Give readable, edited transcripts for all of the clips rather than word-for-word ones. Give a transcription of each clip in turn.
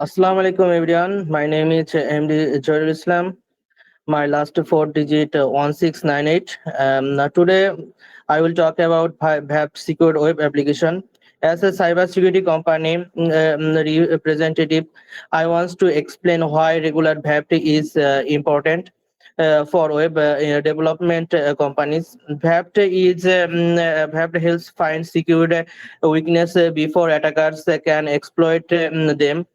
Assalamu alaikum everyone. My name is MD Joyul Islam. My last four digit 1698. Today I will talk about VAP secured web application. As a cybersecurity company representative, I want to explain why regular VAP is important for web development companies. VAP helps find secured weakness before attackers can exploit them.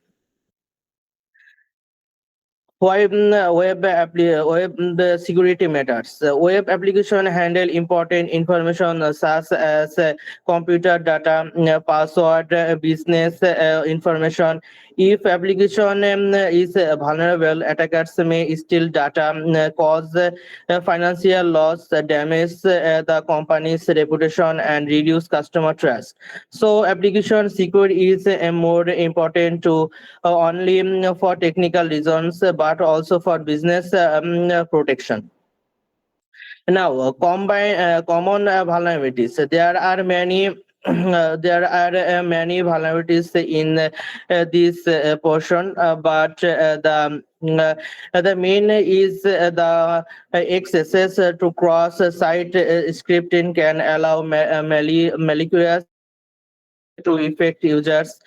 Why the security matters. Web application handle important information such as computer data, password, business information. If application is vulnerable, attackers may steal data, cause financial loss, damage the company's reputation, and reduce customer trust. So, application security is more important to only for technical reasons, but also for business protection. Now, common vulnerabilities. There are many. There are many vulnerabilities in this portion, but the main is XSS to cross site scripting can allow malicious to affect users.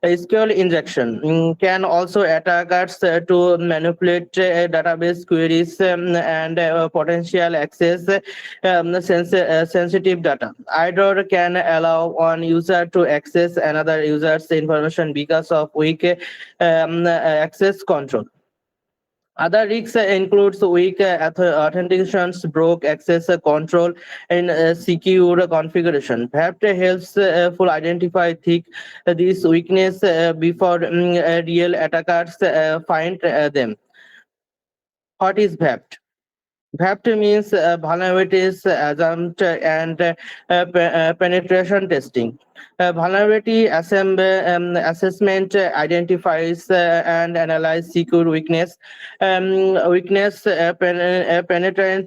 SQL injection can also attackers to manipulate database queries and potential access sensitive data. Either can allow one user to access another user's information because of weak access control. Other risks includes weak authentications, broke access control, and secure configuration. VAPT helps full identify these weakness before real attackers find them. What is VAPT? VAPT means vulnerabilities, assumption, and penetration testing. Vulnerability assessment identifies and analyze secure weakness. Penetrant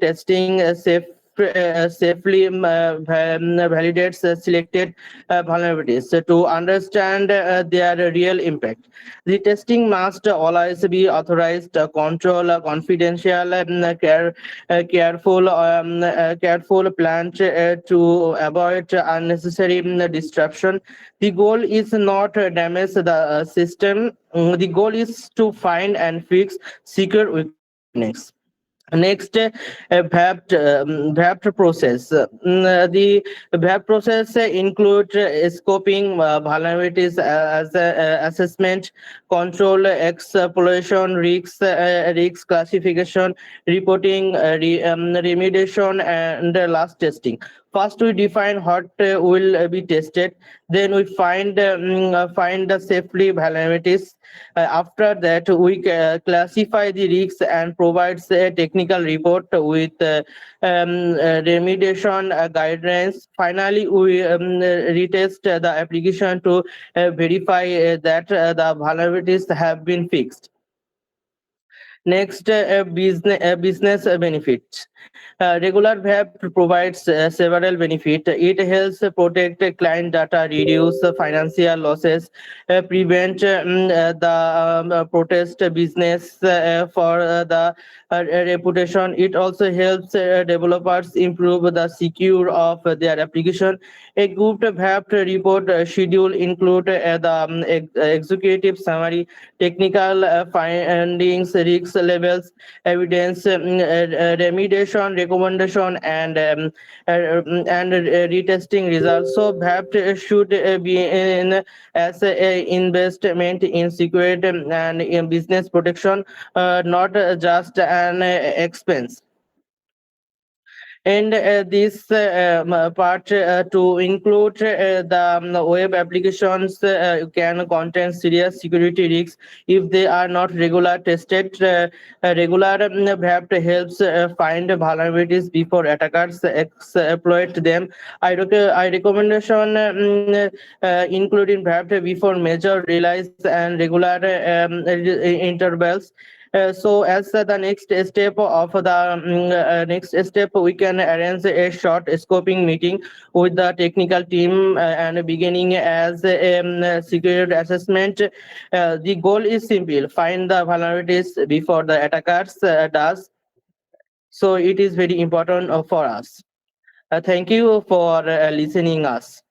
testing safely validates selected vulnerabilities to understand their real impact. The testing must always be authorized, control, confidential, careful plan to avoid unnecessary disruption. The goal is not to damage the system. The goal is to find and fix secure weakness. Next, VAPT process. The VAPT process include scoping vulnerabilities as assessment, control, exploration, risks classification, reporting, remediation, and last testing. First, we define what will be tested. Then we find the safely vulnerabilities. After that, we classify the risks and provides a technical report with remediation guidelines. Finally, we retest the application to verify that the vulnerabilities have been fixed. Next, business benefits. Regular VAP provides several benefits. It helps protect client data, reduce financial losses, prevent the protest business for the reputation. It also helps developers improve the secure of their application. A good VAP report schedule include the executive summary, technical findings, risk levels, evidence, remediation recommendation, and retesting results. So VAPT should be in as a investment in security and in business protection, not just an expense. And this part to include the web applications can contain serious security risks if they are not regular tested. Regular VAPT helps find vulnerabilities before attackers exploit them. I recommendation including VAPT before major release and regular intervals. So as the next step of the next step, we can arrange a short scoping meeting with the technical team and beginning as a security assessment. The goal is simple: find the vulnerabilities before the attackers does. So it is very important for us. Thank you for listening us.